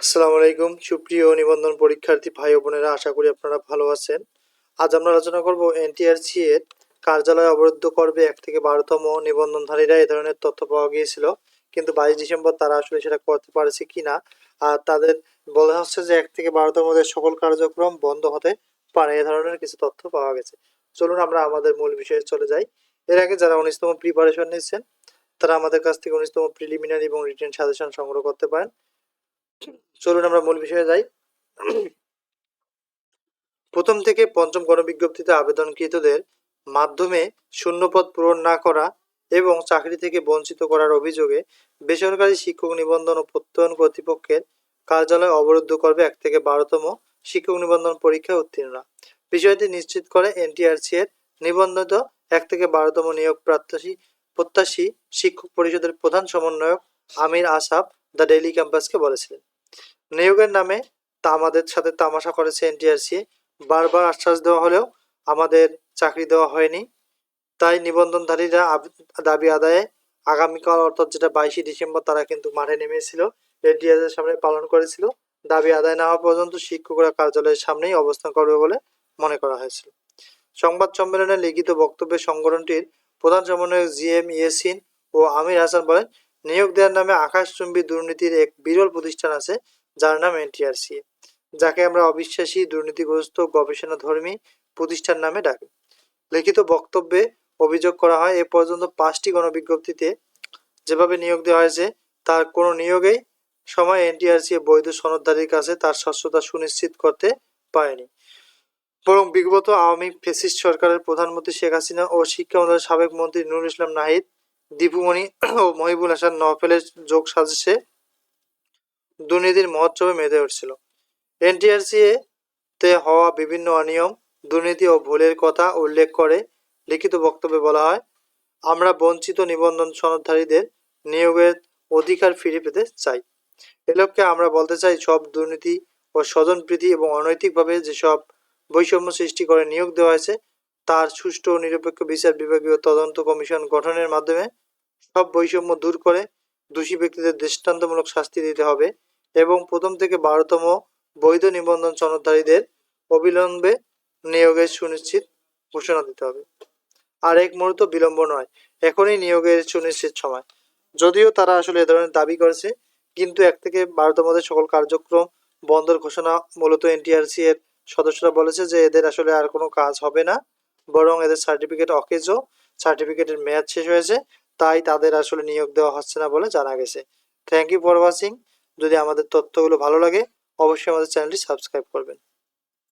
আসসালামু আলাইকুম সুপ্রিয় নিবন্ধন পরীক্ষার্থী ভাই ও বোনেরা, আশা করি আপনারা ভালো আছেন। আজ আমরা আলোচনা করব এনটিআরসি এর কার্যালয় অবরুদ্ধ করবে 1 থেকে 12তম নিবন্ধনধারীরা এই ধরনের তথ্য পাওয়া গিয়েছিল, কিন্তু 22 ডিসেম্বর তারা আসলে সেটা করতে পারছে কিনা। আর তাদের বলা হচ্ছে যে 1 থেকে 12টার মধ্যে সকল কার্যক্রম বন্ধ হতে পারে, এ ধরনের কিছু তথ্য পাওয়া গেছে। চলুন আমরা আমাদের মূল বিষয়ে চলে যাই। এর আগে যারা 19তম প্রিপারেশন নিচ্ছেন তারা আমাদের কাছ থেকে 19তম প্রিলিমিনারি এবং রিটেন সাজেশন সংগ্রহ করতে পারেন। চলুন আমরা মূল বিষয়ে যাই। প্রথম থেকে পঞ্চম গণবিজ্ঞপ্তিতে আবেদনকৃতদের মাধ্যমে শূন্যপদ পূরণ না করা এবং চাকরি থেকে বঞ্চিত করার অভিযোগে বেসরকারি শিক্ষক নিবন্ধন ও প্রত্যয়ন কর্তৃপক্ষের কার্যালয় অবরুদ্ধ করবে 1 থেকে 12তম শিক্ষক নিবন্ধন পরীক্ষায় উত্তীর্ণরা। বিষয়টি নিশ্চিত করে এনটিআরসি এর নিবন্ধিত 1 থেকে 12তম নিয়োগ প্রত্যাশী শিক্ষক পরিষদের প্রধান সমন্বয়ক আমির আসাফ দ্য ডেইলি ক্যাম্পাসকে বলেছিলেন। নিয়োগের নামে আমাদের সাথে তামাশা করেছে এনটিআরসি। বারবার আশ্বাস দেওয়া হলেও আমাদের চাকরি দেওয়া হয়নি। তাই নিবন্ধনধারীরা দাবি আদায়ে আগামীকাল অর্থাৎ যেটা 22 ডিসেম্বর তারা কিন্তু মাঠে নেমেছিল, এনটিআরসি এর সামনে পালন করেছিল। দাবি আদায় না হওয়া পর্যন্ত শিক্ষকরা কার্যালয়ের সামনেই অবস্থান করবে বলে মনে করা হয়েছিল। সংবাদ সম্মেলনে লিখিত বক্তব্যে সংগঠনটির প্রধান সমন্বয়ক জিএম ইয়াসিন ও আমির হাসান বলেন, নিয়োগ দেওয়ার নামে আকাশচুম্বী দুর্নীতির এক বিরল প্রতিষ্ঠান আছে যার নাম এনটিআরসি, যাকে আমরা অবিশ্বাসী, দুর্নীতিগ্রস্ত, গবেষণাধর্মী প্রতিষ্ঠান নামে ডাকি। লিখিত বক্তব্যে অভিযোগ করা হয়, এ পর্যন্ত 5টি গণবিজ্ঞপ্তিতে যেভাবে নিয়োগ দেওয়া হয়েছে তার কোনো নিয়োগেই সময় এনটিআরসি বৈধ সনদধারীর কাছে তার স্বচ্ছতা সুনিশ্চিত করতে পারেনি, বরং বিগত আওয়ামী ফ্যাসিস্ট সরকারের প্রধানমন্ত্রী শেখ হাসিনা ও শিক্ষা মন্ত্রণালয়ের সাবেক মন্ত্রী নুরুল ইসলাম নাহিদ, দীপুমণি ও মহিবুল হাসান নওফেলের যোগ সাজেশে দুর্নীতির মহোৎসবে মেতে উঠছিল। এনটিআরসি তে হওয়া বিভিন্ন অনিয়ম, দুর্নীতি ও ভুলের কথা উল্লেখ করে লিখিত বক্তব্যে বলা হয়, আমরা বঞ্চিত নিবন্ধন সনদধারীদের নিয়োগের অধিকার ফিরে পেতে চাই। এ লক্ষ্যে আমরা বলতে চাই, সব দুর্নীতি ও স্বজনপ্রীতি এবং অনৈতিকভাবে যেসব বৈষম্য সৃষ্টি করে নিয়োগ দেওয়া হয়েছে তার সুষ্ঠু ও নিরপেক্ষ বিচার বিভাগীয় তদন্ত কমিশন গঠনের মাধ্যমে সব বৈষম্য দূর করে দোষী ব্যক্তিদের দৃষ্টান্তমূলক শাস্তি দিতে হবে এবং 1ম থেকে 12তম বৈধ নিবন্ধন সনদধারীদের অবিলম্বে নিয়োগের সুনিশ্চিত ঘোষণা দিতে হবে। আর এক মুহূর্ত বিলম্ব নয়, এখনই নিয়োগের সুনিশ্চিত সময়। যদিও তারা আসলে এ ধরনের দাবি করেছে, কিন্তু 1 থেকে 12তম সকল কার্যক্রম বন্ধের ঘোষণা মূলত এনটিআরসি এর সদস্যরা বলেছে যে এদের আসলে আর কোনো কাজ হবে না, বরং এদের সার্টিফিকেট অকেজ, সার্টিফিকেটের মেয়াদ শেষ হয়েছে, তাই তাদের আসলে নিয়োগ দেওয়া হচ্ছে না বলে জানা গেছে। Thank you for watching. যদি আমাদের তথ্যগুলো ভালো লাগে অবশ্যই আমাদের চ্যানেলটি সাবস্ক্রাইব করবেন।